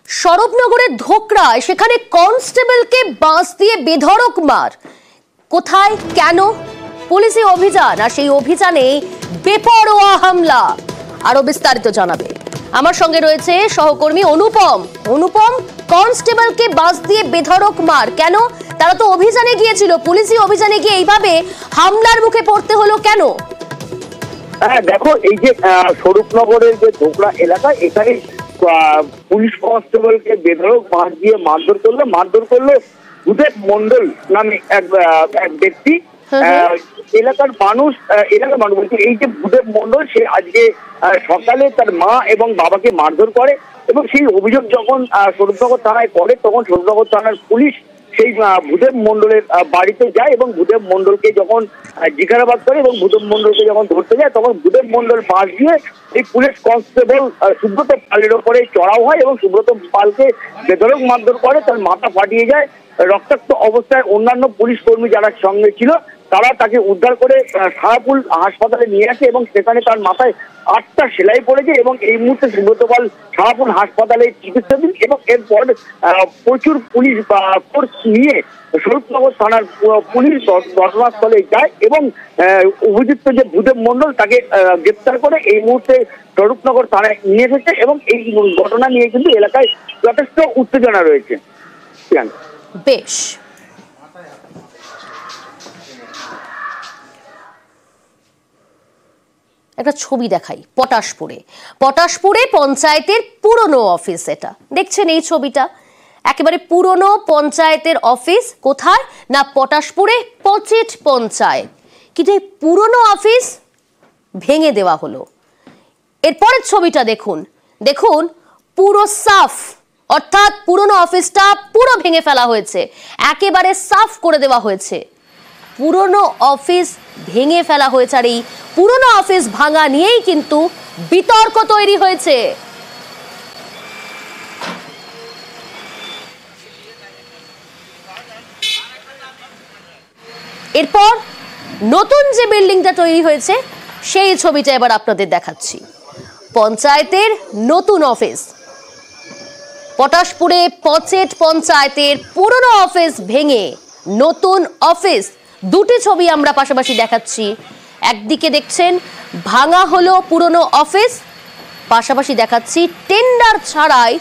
স্বরূপনগরের ধোকরায় সেখানে কনস্টেবলকে বাঁশ দিয়ে বেধড়ক মার। কোথায়, কেন? পুলিশি অভিযান, আর সেই অভিযানে বেপরোয়া হামলা। আরো বিস্তারিত জানাবে আমার সঙ্গে রয়েছে সহকর্মী অনুপম। অনুপম, কনস্টেবলকে বাঁশ দিয়ে বেধড়ক মার কেন? তারা তো অভিযানে গিয়েছিল, পুলিশি অভিযানে গিয়ে এইভাবে হামলার মুখে পড়তে হলো কেন? দেখো, এই যে স্বরূপনগরের যে ধোকরা এলাকা, এখানে পুলিশ কনস্টেবলকে বেধড়ক বাঁশ দিয়ে মারধর করলো ভূদেব মন্ডল নামে এক ব্যক্তি। এলাকার মানুষ বলছে, এই যে ভূদেব মন্ডল, সে আজকে সকালে তার মা এবং বাবাকে মারধর করে এবং সেই অভিযোগ যখন স্বরূপনগর থানায় করে, তখন স্বরূপনগর থানার পুলিশ সেই ভূদেব মন্ডলের বাড়িতে যায় এবং ভূদেব মন্ডলকে যখন জিজ্ঞাসাবাদ করে এবং ভূদেব মন্ডলকে যখন ধরতে যায়, তখন ভূদেব মন্ডল বাঁশ দিয়ে এই পুলিশ কনস্টেবল সুব্রত পালের ওপরে চড়াও হয় এবং সুব্রত পালকে বেধড়ক মারধর করে, তার মাথা ফাটিয়ে যায়। রক্তাক্ত অবস্থায় অন্যান্য পুলিশ কর্মী যারা সঙ্গে ছিল তারা তাকে উদ্ধার করে শাহপুর হাসপাতালে নিয়ে আসে এবং সেখানে তার মাথায় 8টা সেলাই পড়েছে এবং এই মুহূর্তে সুব্রত পাল শাহপুর হাসপাতালে চিকিৎসাধীন। এবং এরপর প্রচুর পুলিশ ফোর্স নিয়ে স্বরূপনগর থানার পুলিশ ঘটনাস্থলে যায় এবং অভিযুক্ত যে ভূদেব মন্ডল তাকে গ্রেপ্তার করে এই মুহূর্তে স্বরূপনগর থানায় নিয়ে এসেছে এবং এই ঘটনা নিয়ে কিন্তু এলাকায় যথেষ্ট উত্তেজনা রয়েছে। বেশ, একটা ছবি দেখাই। পটাশপুরে পঞ্চায়েতের পুরনো অফিস, এটা দেখছেন এই ছবিটা, একেবারে পুরনো পঞ্চায়েতের অফিস। কোথায় না পটাশপুরে পচেট পঞ্চায়েত। কিন্তু এই পুরনো অফিস ভেঙে দেওয়া হলো। এরপরের ছবিটা দেখুন পুরো সাফ, অর্থাৎ পুরনো অফিসটা পুরো ভেঙে ফেলা হয়েছে, একেবারে সাফ করে দেওয়া হয়েছে। পুরনো অফিস ভেঙে ফেলা হয়েছে, আর এই পুরনো অফিস ভাঙা নিয়েই কিন্তু বিতর্ক তৈরি হয়েছে। এরপর নতুন যে বিল্ডিংটা তৈরি হয়েছে সেই ছবিটা এবার আপনাদের দেখাচ্ছি। পঞ্চায়েতের নতুন অফিস, পটাশপুরে পচেট পঞ্চায়েতের পুরনো অফিস ভেঙে নতুন অফিস, দুটি ছবি আমরা পাশাপাশি দেখাচ্ছি। একদিকে দেখছেন ভাঙা হলো পুরনো অফিস, পাশাপাশি দেখাচ্ছি টেন্ডার ছাড়াই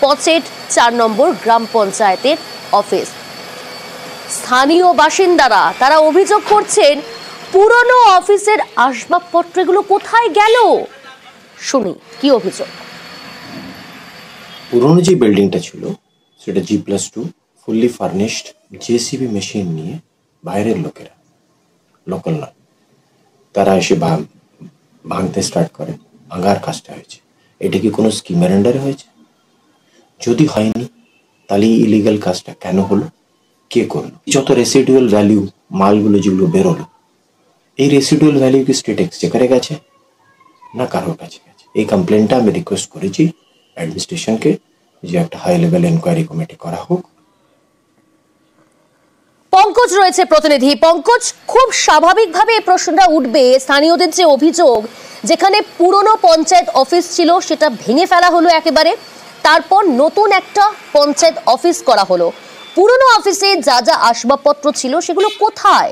পচেট 4 নম্বর গ্রাম পঞ্চায়েতের অফিস। স্থানীয় বাসিন্দারা তারা অভিযোগ করছেন, পুরনো অফিসের আসবাবপত্রগুলো কোথায় গেল? শুনি কি অভিযোগ। পুরনো যে বিল্ডিংটা ছিল সেটা G+2 fully furnished, JCB machine নিয়ে বাইরের লোকেরা, লোকাল নয়, তারা এসে ভাঙতে স্টার্ট করে। ভাঙার কাজটা হয়েছে, এটা কি কোনো স্কিমের আন্ডারে হয়েছে? যদি হয়নি তাহলে ইলিগাল কাজটা কেন হলো, কে করলো? যত রেসিডুয়াল ভ্যালু মালগুলো যেগুলো বেরোলো, এই রেসিডুয়াল ভ্যালু কি স্টেট এক্সচেকারে গেছে না কারোর কাছে গেছে? এই কমপ্লেনটা আমি রিকোয়েস্ট করেছি অ্যাডমিনিস্ট্রেশনকে যে একটা হাই লেভেল এনকোয়ারি কমিটি করা হোক। পঙ্কজ রয়েছে প্রতিনিধি। পঙ্কজ, খুব স্বাভাবিকভাবে এই প্রশ্নটা উঠবে, স্থানীয়দের যে অভিযোগ, যেখানে পুরনো পঞ্চায়েত অফিস ছিল সেটা ভেঙে ফেলা হলো একেবারে, তারপর নতুন একটা পঞ্চায়েত অফিস করা হলো। পুরনো অফিসে যা যা আসবাবপত্র ছিল সেগুলো কোথায়?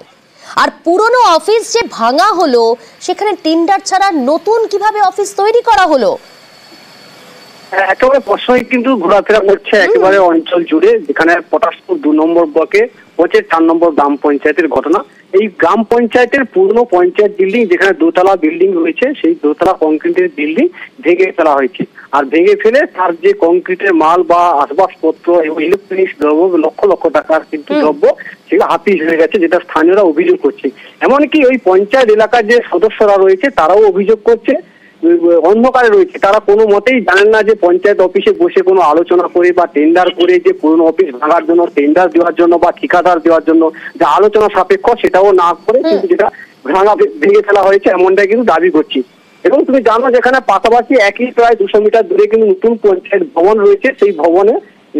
আর পুরনো অফিস যে ভাঙা হলো সেখানে টেন্ডার ছাড়া নতুন কিভাবে অফিস তৈরি করা হলো? একেবারে প্রশ্নই কিন্তু ঘোরাফেরা করছে একেবারে অঞ্চল জুড়ে, যেখানে পটাশপুর 2 নম্বর ব্লকে পচেট 4 নম্বর গ্রাম পঞ্চায়েতের ঘটনা। এই গ্রাম পঞ্চায়েতের পুরনো পঞ্চায়েত বিল্ডিং, যেখানে দোতলা বিল্ডিং রয়েছে, সেই দোতলা কংক্রিটের বিল্ডিং ভেঙে ফেলা হয়েছে। আর ভেঙে ফেলে তার যে কংক্রিটের মাল বা আসবাবপত্র এবং ইলেকট্রনিক্স দ্রব্য, লক্ষ লক্ষ টাকার কিন্তু দ্রব্য, সেগুলো হাতিশ হয়ে গেছে, যেটা স্থানীয়রা অভিযোগ করছে। এমনকি ওই পঞ্চায়েত এলাকার যে সদস্যরা রয়েছে তারাও অভিযোগ করছে, অন্ধকারে রয়েছে, তারা কোনো মতেই জানেন না যে পঞ্চায়েত অফিসে বসে কোনো আলোচনা করে বা টেন্ডার করে যে পুরনো অফিস ভাঙার জন্য টেন্ডার দেওয়ার জন্য বা ঠিকাদার দেওয়ার জন্য যে আলোচনা সাপেক্ষ, সেটাও না করে কিন্তু যেটা ভেঙে ফেলা হয়েছে এমনটাই কিন্তু দাবি করছি। এবং তুমি জানো যেখানে পাশাপাশি একই প্রায় 200 মিটার দূরে কিন্তু নতুন পঞ্চায়েত ভবন রয়েছে, সেই ভবনে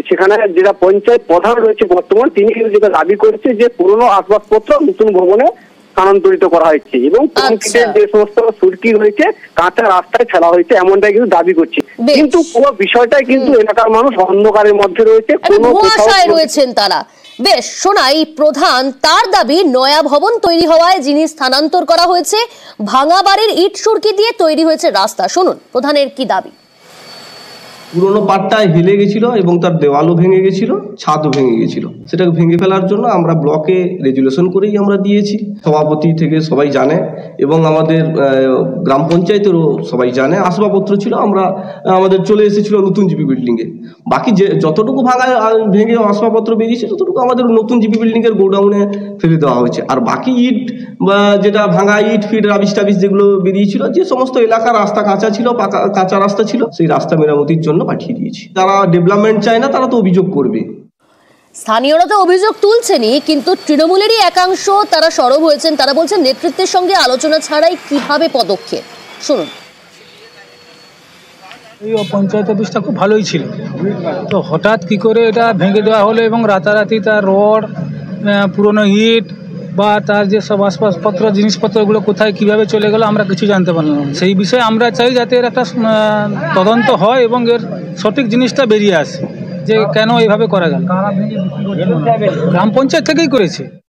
সেখানে যেটা পঞ্চায়েত প্রধান রয়েছে বর্তমান, তিনি কিন্তু যেটা দাবি করেছে যে পুরনো আসবাবপত্র নতুন ভবনে স্থানান্তরিত করা হয়েছে এবং কংক্রিটের যে সমস্ত সুরকি রয়েছে কাঁচা রাস্তায় ফেলা হয়েছে এমনটাই কিন্তু দাবি করছে। কিন্তু পুরো বিষয়টাই কিন্তু এলাকার মানুষ অন্ধকারের মধ্যে রয়েছে, কোনো কুয়াশায় রয়েছেন তারা। বেশ, শোনাই প্রধান তার দাবি নয়া ভবন তৈরি হওয়ায় যিনি স্থানান্তর করা হয়েছে, ভাঙা বাড়ির ইট সুরকি দিয়ে তৈরি হয়েছে রাস্তা। শুনুন প্রধানের কি দাবি। পুরোনো পাটটায় হেলে গেছিল এবং তার দেওয়ালও ভেঙে গেছিল, ছাদও ভেঙে গেছিল। সেটাকে ভেঙে ফেলার জন্য আমরা ব্লকে রেজুলেশন করেই আমরা দিয়েছি। সভাপতি থেকে সবাই জানে এবং আমাদের গ্রাম পঞ্চায়েতেরও সবাই জানে। আসবাবপত্র ছিল, আমাদের চলে এসেছিল নতুন জিপি বিল্ডিংয়ে। বাকি যে যতটুকু ভেঙে আসবাবপত্র বেরিয়েছে ততটুকু আমাদের নতুন জিপি বিল্ডিংয়ের গোডাউনে ফেলে দেওয়া হয়েছে। আর বাকি ইট বা যেটা ভাঙা ইট ফিট রাবিশ টাবিশ যেগুলো বেরিয়েছিল, যে সমস্ত এলাকার রাস্তা কাঁচা ছিল, কাঁচা রাস্তা ছিল, সেই রাস্তা মেরামতির জন্য পাঠিয়ে দিয়েছি। তারা ডেভেলপমেন্ট চায় না, তারা তো অভিযোগ করবে। স্থানীয়রা তো অভিযোগ তুলছেনই, কিন্তু তৃণমূলেরই একাংশ তারা সরব হয়েছেন। তারা বলছেন নেতৃত্বের সঙ্গে আলোচনা ছাড়াই কিভাবে পদক্ষেপ। শুনুন। এই পঞ্চায়েত অফিসটা খুব ভালোই ছিল, তো হঠাৎ কি করে এটা ভেঙে দেওয়া হলো এবং রাতারাতি তার রড, পুরনো ইট বা তার যে সব আসবাবপত্র জিনিসপত্রগুলো কোথায় কিভাবে চলে গেল আমরা কিছু জানতে পারলাম না। সেই বিষয়ে আমরা চাই যাতে এর একটা তদন্ত হয় এবং এর সঠিক জিনিসটা বেরিয়ে আসে যে কেন এইভাবে করা গেল। গ্রাম পঞ্চায়েত থেকেই করেছে।